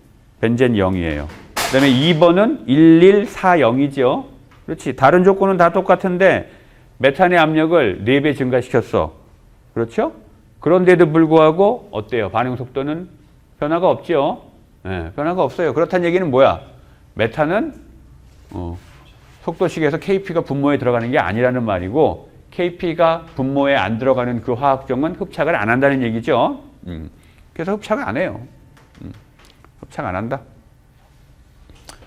벤젠 0이에요. 그 다음에 2번은 1140이죠. 그렇지. 다른 조건은 다 똑같은데 메탄의 압력을 4배 증가시켰어. 그렇죠? 그런데도 불구하고 어때요? 반응 속도는 변화가 없죠. 네, 변화가 없어요. 그렇다는 얘기는 뭐야? 메탄은 속도식에서 KP가 분모에 들어가는 게 아니라는 말이고, KP가 분모에 안 들어가는 그 화학종은 흡착을 안 한다는 얘기죠. 그래서 흡착을 안 해요. 흡착 안 한다.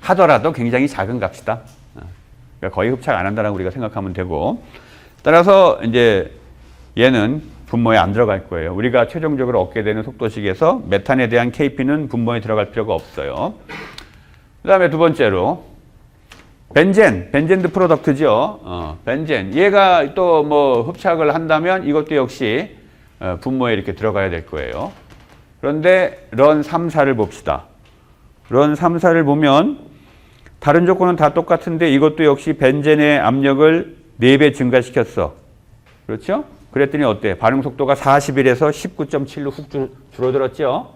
하더라도 굉장히 작은 값이다. 그러니까 거의 흡착 안 한다라고 우리가 생각하면 되고, 따라서 이제 얘는 분모에 안 들어갈 거예요. 우리가 최종적으로 얻게 되는 속도식에서 메탄에 대한 KP는 분모에 들어갈 필요가 없어요. 그 다음에 두 번째로 벤젠도 프로덕트죠. 벤젠. 얘가 또 뭐 흡착을 한다면 이것도 역시 분모에 이렇게 들어가야 될 거예요. 그런데 런 3, 4를 봅시다. 런 3, 4를 보면 다른 조건은 다 똑같은데 이것도 역시 벤젠의 압력을 4배 증가시켰어. 그렇죠? 그랬더니 어때? 반응 속도가 41에서 19.7로 훅 줄어들었죠?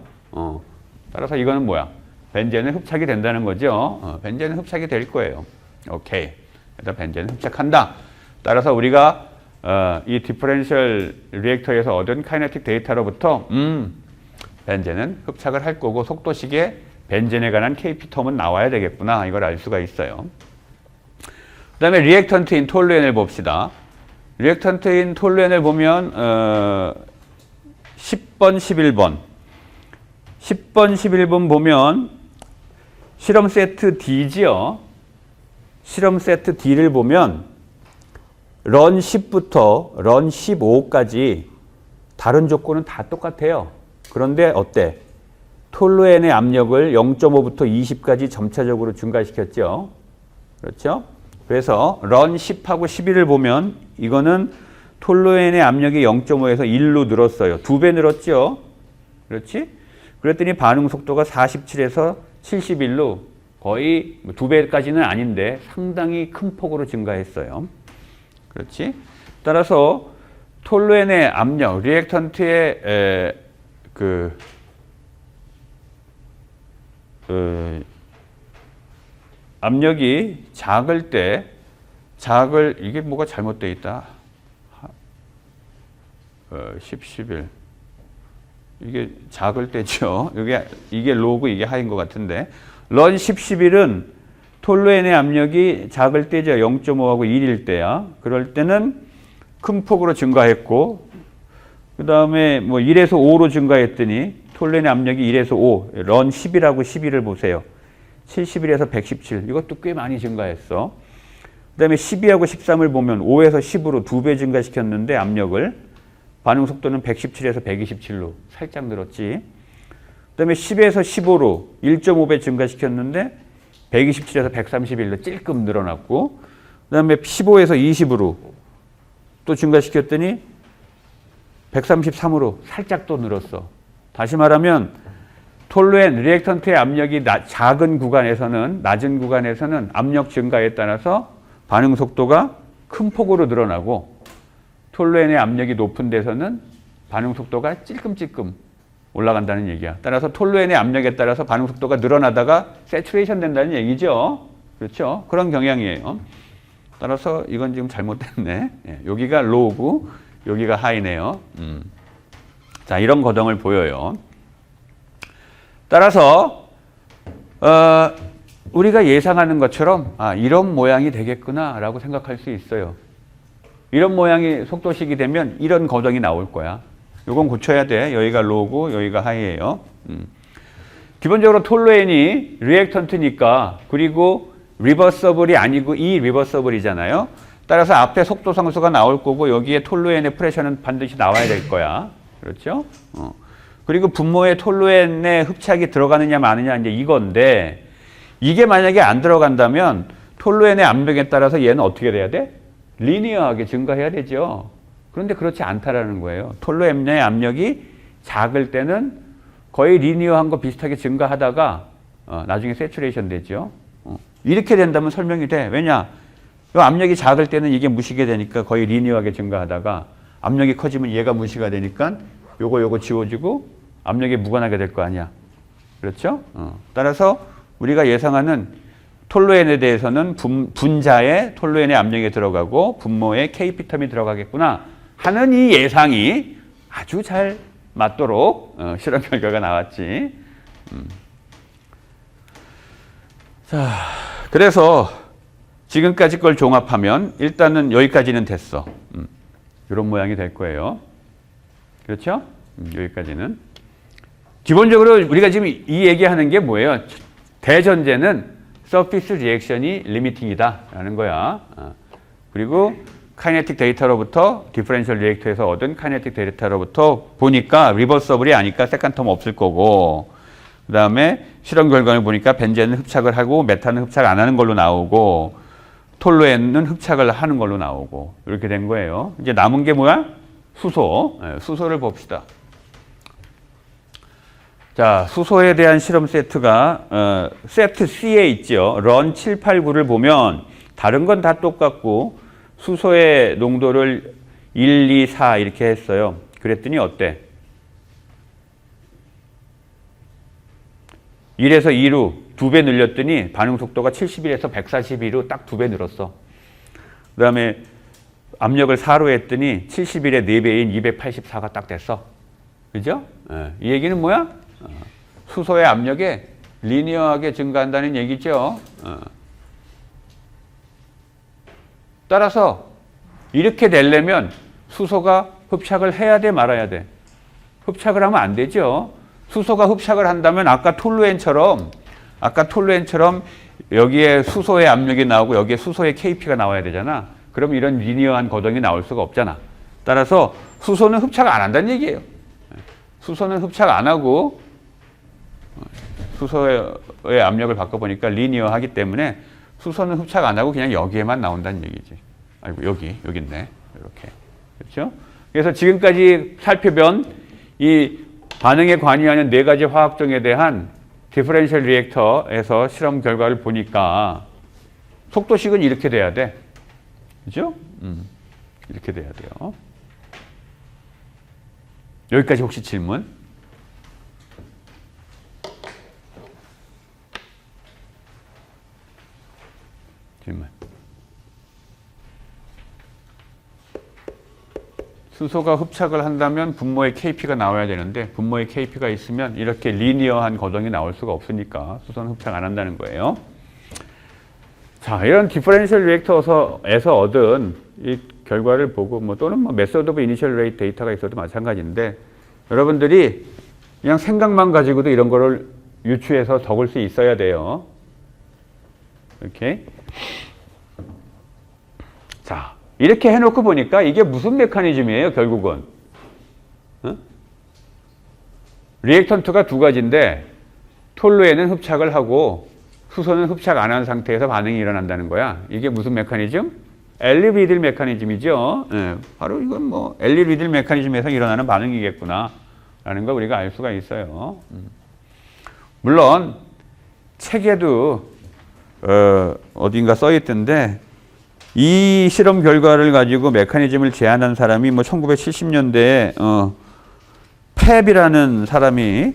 따라서 이거는 뭐야? 벤젠은 흡착이 된다는 거죠. 벤젠은 흡착이 될 거예요. 오케이. 일단 벤젠은 흡착한다. 따라서 우리가 이 디퍼런셜 리액터에서 얻은 카이네틱 데이터로부터 벤젠은 흡착을 할 거고 속도식에 벤젠에 관한 KP 텀은 나와야 되겠구나. 이걸 알 수가 있어요. 그 다음에 리액턴트인 톨루엔을 봅시다. 리액턴트인 톨루엔을 보면 10번, 11번 10번, 11번 보면 실험 세트 D지요. 실험 세트 D를 보면 런 10부터 런 15까지 다른 조건은 다 똑같아요. 그런데 어때? 톨루엔의 압력을 0.5부터 20까지 점차적으로 증가시켰죠. 그렇죠? 그래서 런 10하고 11을 보면 이거는 톨루엔의 압력이 0.5에서 1로 늘었어요. 2배 늘었죠. 그렇지? 그랬더니 반응 속도가 47에서 71로 거의 2배까지는 아닌데 상당히 큰 폭으로 증가했어요. 그렇지? 따라서 톨루엔의 압력, 리액턴트의 압력이 작을 때 이게 뭐가 잘못되어 있다. 10, 11 이게 작을 때죠. 이게 로그 이게 하인 것 같은데 런 10, 11은 톨루엔의 압력이 작을 때죠. 0.5하고 1일 때야. 그럴 때는 큰 폭으로 증가했고 그 다음에 뭐 1에서 5로 증가했더니 톨루엔의 압력이 1에서 5, 런 10이라고 11을 보세요. 71에서 117, 이것도 꽤 많이 증가했어. 그 다음에 12하고 13을 보면 5에서 10으로 2배 증가시켰는데 압력을 반응 속도는 117에서 127로 살짝 늘었지. 그 다음에 10에서 15로 1.5배 증가시켰는데 127에서 131로 찔끔 늘어났고 그 다음에 15에서 20으로 또 증가시켰더니 133으로 살짝 또 늘었어. 다시 말하면 톨루엔 리액턴트의 압력이 낮은 구간에서는 압력 증가에 따라서 반응 속도가 큰 폭으로 늘어나고 톨루엔의 압력이 높은 데서는 반응 속도가 찔끔찔끔 올라간다는 얘기야. 따라서 톨루엔의 압력에 따라서 반응 속도가 늘어나다가 세츄레이션 된다는 얘기죠. 그렇죠? 그런 경향이에요. 따라서 이건 지금 잘못됐네. 여기가 로우고 여기가 하이네요. 자, 이런 거동을 보여요. 따라서 우리가 예상하는 것처럼 이런 모양이 되겠구나 라고 생각할 수 있어요. 이런 모양이 속도식이 되면 이런 거동이 나올 거야. 이건 고쳐야 돼. 여기가 로우고 여기가 하이예요. 기본적으로 톨루엔이 리액턴트니까 그리고 리버서블이 아니고 이 리버서블이잖아요. 따라서 앞에 속도 상수가 나올 거고 여기에 톨루엔의 프레셔는 반드시 나와야 될 거야. 그렇죠? 그리고 분모에 톨루엔의 흡착이 들어가느냐 마느냐 이제 이건데 이게 만약에 안 들어간다면 톨루엔의 압력에 따라서 얘는 어떻게 돼야 돼? 리니어하게 증가해야 되죠. 그런데 그렇지 않다라는 거예요. 톨루엔의 압력이 작을 때는 거의 리니어한 거 비슷하게 증가하다가 나중에 세츄레이션 되죠. 이렇게 된다면 설명이 돼. 왜냐? 이 압력이 작을 때는 이게 무시게 되니까 거의 리니어하게 증가하다가 압력이 커지면 얘가 무시가 되니까 요거 지워지고 압력이 무관하게 될 거 아니야. 그렇죠? 따라서 우리가 예상하는 톨루엔에 대해서는 분자에 톨루엔의 압력이 들어가고 분모에 KP텀이 들어가겠구나 하는 이 예상이 아주 잘 맞도록 실험 결과가 나왔지. 자, 그래서 지금까지 걸 종합하면 일단은 여기까지는 됐어. 이런 모양이 될 거예요. 그렇죠? 여기까지는. 기본적으로 우리가 지금 이 얘기하는 게 뭐예요? 대전제는 서피스 리액션이 리미팅이다 라는 거야. 그리고 카이네틱 데이터로부터 디퍼런셜 리액터에서 얻은 카이네틱 데이터로부터 보니까 리버서블이 아니까 세컨텀 없을 거고 그 다음에 실험 결과를 보니까 벤젠은 흡착을 하고 메탄은 흡착 안 하는 걸로 나오고 톨루엔은 흡착을 하는 걸로 나오고 이렇게 된 거예요. 이제 남은 게 뭐야? 수소. 수소를 봅시다. 자, 수소에 대한 실험 세트가 세트 C에 있죠. 런 789를 보면 다른 건 다 똑같고 수소의 농도를 1, 2, 4 이렇게 했어요. 그랬더니 어때? 1에서 2로 2배 늘렸더니 반응 속도가 71에서 142로 딱 2배 늘었어. 그 다음에 압력을 4로 했더니 71의 4배인 284가 딱 됐어. 그죠? 이 얘기는 뭐야? 수소의 압력이 리니어하게 증가한다는 얘기죠. 따라서 이렇게 되려면 수소가 흡착을 해야 돼, 말아야 돼? 흡착을 하면 안 되죠. 수소가 흡착을 한다면 아까 톨루엔처럼 여기에 수소의 압력이 나오고 여기에 수소의 KP가 나와야 되잖아. 그럼 이런 리니어한 거동이 나올 수가 없잖아. 따라서 수소는 흡착 안 한다는 얘기예요. 수소는 흡착 안 하고 수소의 압력을 바꿔보니까 리니어하기 때문에 수소는 흡착 안 하고 그냥 여기에만 나온다는 얘기지. 아이고, 여기 있네. 이렇게. 그렇죠? 그래서 지금까지 살펴본 이 반응에 관여하는 4가지 화학종에 대한 디퍼런셜 리액터에서 실험 결과를 보니까 속도식은 이렇게 돼야 돼. 그죠? 이렇게 돼야 돼요. 여기까지 혹시 질문? 질문. 수소가 흡착을 한다면 분모의 KP가 나와야 되는데 분모의 KP가 있으면 이렇게 리니어한 거동이 나올 수가 없으니까 수소는 흡착 안 한다는 거예요. 자, 이런 디퍼런셜 리액터에서 얻은 이 결과를 보고 또는 메소드 오브 이니셜 레이트 데이터가 있어도 마찬가지인데 여러분들이 그냥 생각만 가지고도 이런 거를 유추해서 적을 수 있어야 돼요. 이렇게. 자, 이렇게 해놓고 보니까 이게 무슨 메커니즘이에요, 결국은? 리액턴트가 2가지인데 톨루에는 흡착을 하고 수소는 흡착 안 한 상태에서 반응이 일어난다는 거야. 이게 무슨 메커니즘? 엘리-리들 메커니즘이죠. 바로 이건 엘리-리들 메커니즘에서 일어나는 반응이겠구나 라는 걸 우리가 알 수가 있어요. 물론 책에도 어딘가 써 있던데 이 실험 결과를 가지고 메커니즘을 제안한 사람이 1970년대에 펩이라는 사람이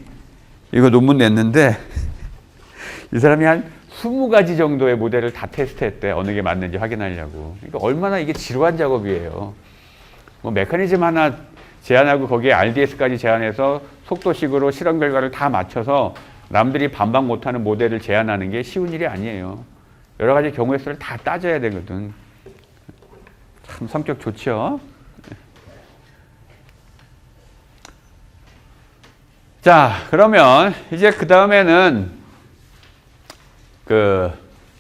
이거 논문 냈는데 이 사람이 한 20가지 정도의 모델을 다 테스트했대. 어느 게 맞는지 확인하려고. 그러니까 얼마나 이게 지루한 작업이에요. 메커니즘 하나 제안하고 거기에 RDS까지 제안해서 속도식으로 실험 결과를 다 맞춰서 남들이 반박 못하는 모델을 제안하는 게 쉬운 일이 아니에요. 여러 가지 경우의 수를 다 따져야 되거든. 참 성격 좋죠. 자, 그러면 이제 그 다음에는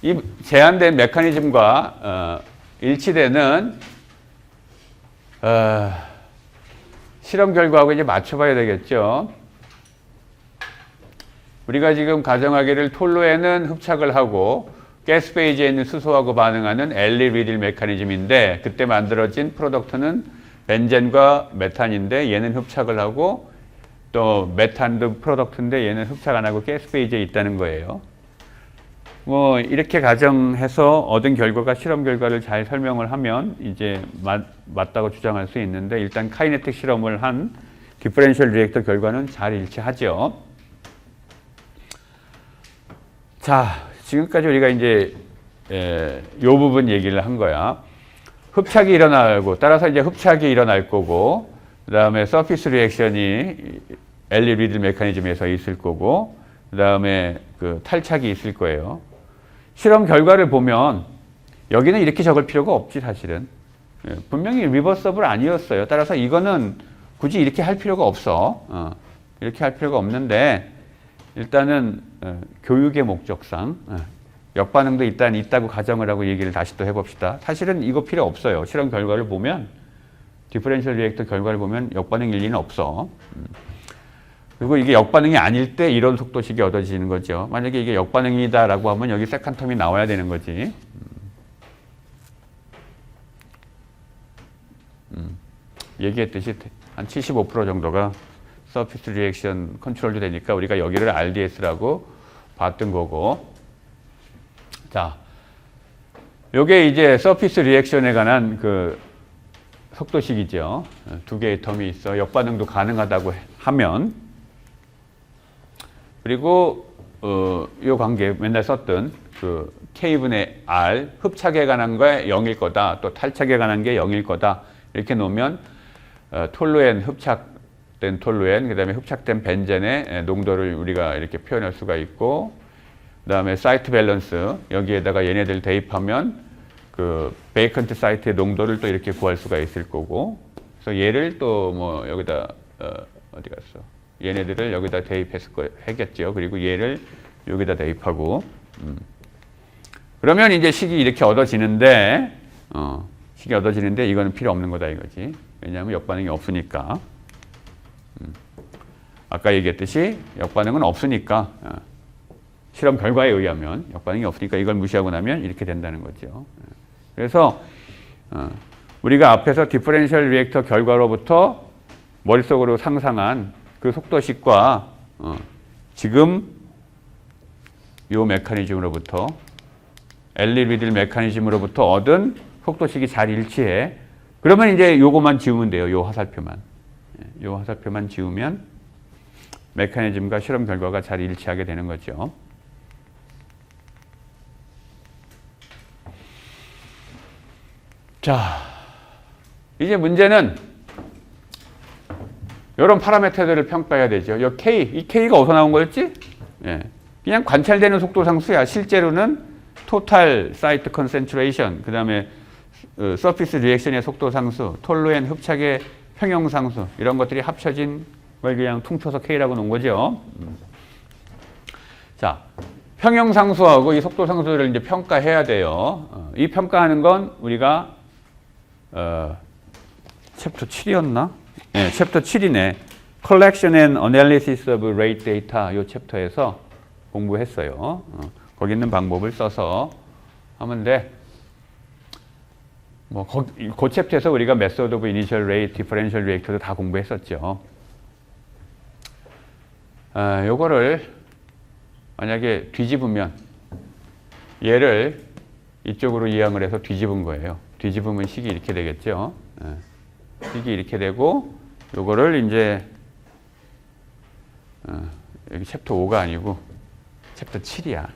이 제한된 메커니즘과 일치되는 실험 결과하고 이제 맞춰봐야 되겠죠. 우리가 지금 가정하기를 톨루에는 흡착을 하고 가스 페이지에 있는 수소하고 반응하는 엘리-리딜 메커니즘인데 그때 만들어진 프로덕트는 벤젠과 메탄인데 얘는 흡착을 하고 또 메탄도 프로덕트인데 얘는 흡착 안 하고 가스 페이지에 있다는 거예요. 이렇게 가정해서 얻은 결과가 실험 결과를 잘 설명을 하면 이제 맞다고 주장할 수 있는데 일단 카이네틱 실험을 한 디퍼런셜 리액터 결과는 잘 일치하죠. 자, 지금까지 우리가 이제 요 부분 얘기를 한 거야. 흡착이 일어나고 따라서 이제 흡착이 일어날 거고 그 다음에 서피스 리액션이 엘리-리딜 메커니즘에서 있을 거고 그 다음에 탈착이 있을 거예요. 실험 결과를 보면 여기는 이렇게 적을 필요가 없지 사실은. 분명히 리버서블 아니었어요. 따라서 이거는 굳이 이렇게 할 필요가 없어. 이렇게 할 필요가 없는데 일단은 교육의 목적상 역반응도 일단 있다고 가정을 하고 얘기를 다시 또 해봅시다. 사실은 이거 필요 없어요. 실험 결과를 보면 디퍼런셜 리액터 결과를 보면 역반응 일리는 없어. 그리고 이게 역반응이 아닐 때 이런 속도식이 얻어지는 거죠. 만약에 이게 역반응이다라고 하면 여기 세컨텀이 나와야 되는 거지. 얘기했듯이 한 75% 정도가 서피스 리액션 컨트롤도 되니까 우리가 여기를 RDS라고 봤던 거고. 자, 요게 이제 서피스 리액션에 관한 그 속도식이죠. 두 개의 텀이 있어. 역반응도 가능하다고 하면. 그리고 요 관계 맨날 썼던 그 K분의 R 흡착에 관한 게 0일 거다. 또 탈착에 관한 게 0일 거다. 이렇게 놓으면 톨루엔 흡착된 톨루엔 그다음에 흡착된 벤젠의 농도를 우리가 이렇게 표현할 수가 있고 그다음에 사이트 밸런스 여기에다가 얘네들 대입하면 그 베이컨트 사이트의 농도를 또 이렇게 구할 수가 있을 거고 그래서 얘를 또 뭐 여기다 어디 갔어? 얘네들을 여기다 대입했을 거 했겠죠. 그리고 얘를 여기다 대입하고 그러면 이제 식이 이렇게 얻어지는데 식이 얻어지는데 이거는 필요 없는 거다 이거지. 왜냐하면 역반응이 없으니까. 아까 얘기했듯이 역반응은 없으니까 실험 결과에 의하면 역반응이 없으니까 이걸 무시하고 나면 이렇게 된다는 거죠. 그래서 우리가 앞에서 디퍼런셜 리액터 결과로부터 머릿속으로 상상한 그 속도식과 지금 요 메커니즘으로부터 엘리 리들 메커니즘으로부터 얻은 속도식이 잘 일치해. 그러면 이제 요거만 지우면 돼요. 요 화살표만. 요 화살표만 지우면 메커니즘과 실험 결과가 잘 일치하게 되는 거죠. 자, 이제 문제는 이런 파라미터들을 평가해야 되죠. 이 K, 이 K가 어디서 나온 거였지? 예. 그냥 관찰되는 속도 상수야. 실제로는 토탈 사이트 컨센트레이션, 그 다음에 서피스 리액션의 속도 상수, 톨루엔 흡착의 평형 상수 이런 것들이 합쳐진 걸 그냥 퉁쳐서 K라고 놓은 거죠. 자, 평형 상수하고 이 속도 상수를 이제 평가해야 돼요. 이 평가하는 건 우리가 챕터 7이었나? 네, 챕터 7이네. Collection and Analysis of Rate Data 이 챕터에서 공부했어요. 거기 있는 방법을 써서 하면 돼. 뭐 그 챕터에서 우리가 Method of Initial Rate, Differential Reactor도 다 공부했었죠. 요거를 만약에 뒤집으면 얘를 이쪽으로 이항을 해서 뒤집은 거예요. 뒤집으면 식이 이렇게 되겠죠. 식이 이렇게 되고 요거를 이제 여기 챕터 5가 아니고 챕터 7이야.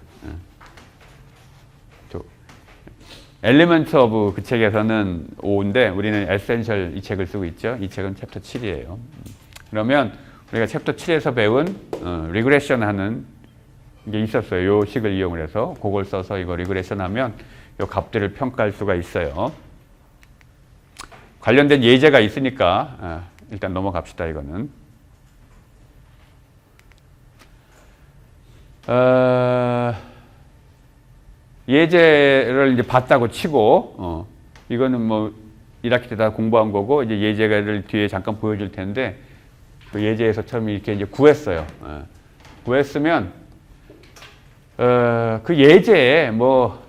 엘리먼트 오브 그 책에서는 5인데 우리는 에센셜 이 책을 쓰고 있죠. 이 책은 챕터 7이에요. 그러면 우리가 챕터 7에서 배운 리그레션 하는 게 있었어요. 요 식을 이용을 해서 그걸 써서 이거 리그레션 하면 요 값들을 평가할 수가 있어요. 관련된 예제가 있으니까 일단 넘어갑시다. 이거는 예제를 이제 봤다고 치고 이거는 뭐 1학기 때 다 공부한 거고 이제 예제를 뒤에 잠깐 보여줄 텐데 그 예제에서처럼 이렇게 이제 구했어요. 구했으면 그 예제에 뭐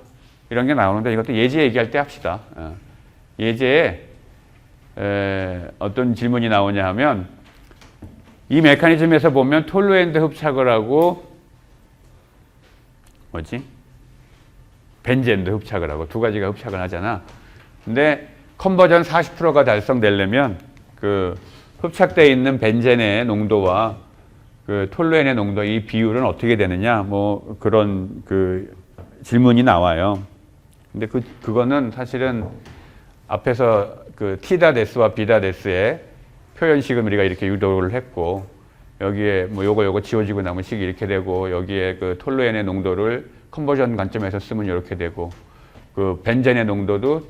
이런 게 나오는데 이것도 예제 얘기할 때 합시다. 예제에 어떤 질문이 나오냐 하면 이 메커니즘에서 보면 톨루엔드 흡착을 하고 뭐지? 벤젠도 흡착을 하고 두 가지가 흡착을 하잖아. 근데 컨버전 40%가 달성되려면 그 흡착되어 있는 벤젠의 농도와 그 톨루엔의 농도 이 비율은 어떻게 되느냐 뭐 그런 그 질문이 나와요. 근데 그거는 사실은 앞에서 그 T닷S와 B닷S의 표현식을 우리가 이렇게 유도를 했고 여기에 뭐 요거 지워지고 나면 식이 이렇게 되고 여기에 그 톨루엔의 농도를 컨버전 관점에서 쓰면 이렇게 되고 그 벤젠의 농도도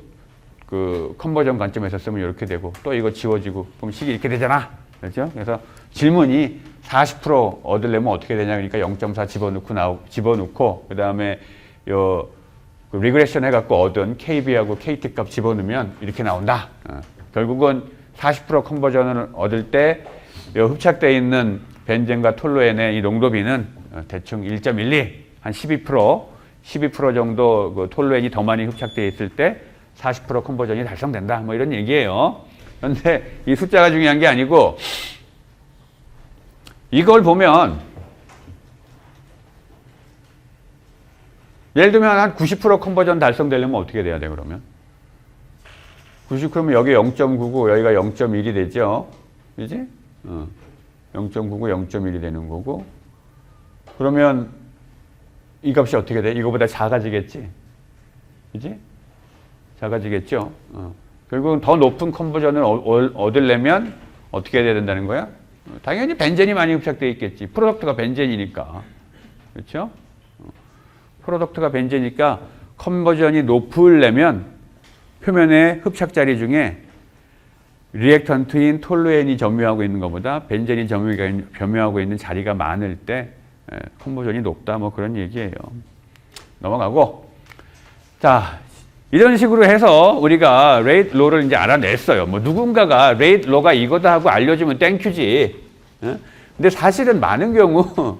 그 컨버전 관점에서 쓰면 이렇게 되고 또 이거 지워지고 그럼 식이 이렇게 되잖아. 그렇죠? 그래서 질문이 40% 얻으려면 어떻게 되냐 그러니까 0.4 집어넣고 그다음에 요 그 리그레션 해갖고 얻은 KB하고 KT 값 집어넣으면 이렇게 나온다. 결국은 40% 컨버전을 얻을 때 흡착되어 있는 벤젠과 톨루엔의 이 농도비는 대충 1.12, 한 12% 정도 그 톨루엔이 더 많이 흡착되어 있을 때 40% 컨버전이 달성된다. 뭐 이런 얘기예요. 그런데 이 숫자가 중요한 게 아니고 이걸 보면 예를 들면 한 90% 컨버전 달성되려면 어떻게 돼야 돼 그러면? 90%면 여기 0.99 여기가 0.1이 되죠. 그지? 0.99 0.1이 되는 거고 그러면 이 값이 어떻게 돼? 이거보다 작아지겠지? 그지? 작아지겠죠? 결국은 더 높은 컨버전을 얻으려면 어떻게 해야 된다는 거야? 당연히 벤젠이 많이 흡착되어 있겠지. 프로덕트가 벤젠이니까. 그렇죠? 프로덕트가 벤젠이니까 컨버전이 높으려면 표면의 흡착 자리 중에 리액턴트인 톨루엔이 점유하고 있는 것보다 벤젠이 점유하고 있는 자리가 많을 때 컨버전이 높다. 뭐 그런 얘기예요. 넘어가고. 자, 이런 식으로 해서 우리가 레이트 로를 이제 알아냈어요. 뭐 누군가가 레이트 로가 이거다 하고 알려주면 땡큐지. 근데 사실은 많은 경우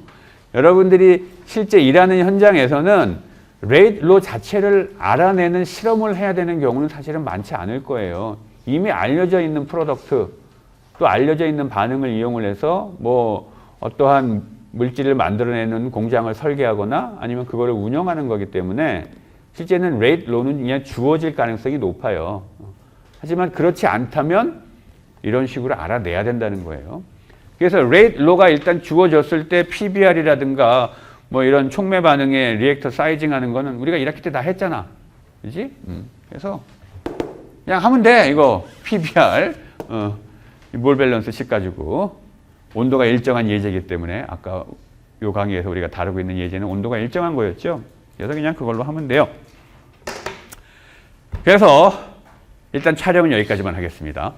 여러분들이 실제 일하는 현장에서는 레이트 로 자체를 알아내는 실험을 해야 되는 경우는 사실은 많지 않을 거예요. 이미 알려져 있는 프로덕트 또 알려져 있는 반응을 이용을 해서 뭐 어떠한 물질을 만들어내는 공장을 설계하거나 아니면 그거를 운영하는 거기 때문에 실제는 레이트 로는 그냥 주어질 가능성이 높아요. 하지만 그렇지 않다면 이런 식으로 알아내야 된다는 거예요. 그래서 레이트 로가 일단 주어졌을 때 PBR이라든가 뭐 이런 촉매 반응의 리액터 사이징 하는 거는 우리가 1학기 때 다 했잖아. 그지? 그래서 그냥 하면 돼. 이거 PBR, 몰 밸런스 식 가지고 온도가 일정한 예제이기 때문에 아까 요 강의에서 우리가 다루고 있는 예제는 온도가 일정한 거였죠. 그래서 그냥 그걸로 하면 돼요. 그래서 일단 촬영은 여기까지만 하겠습니다.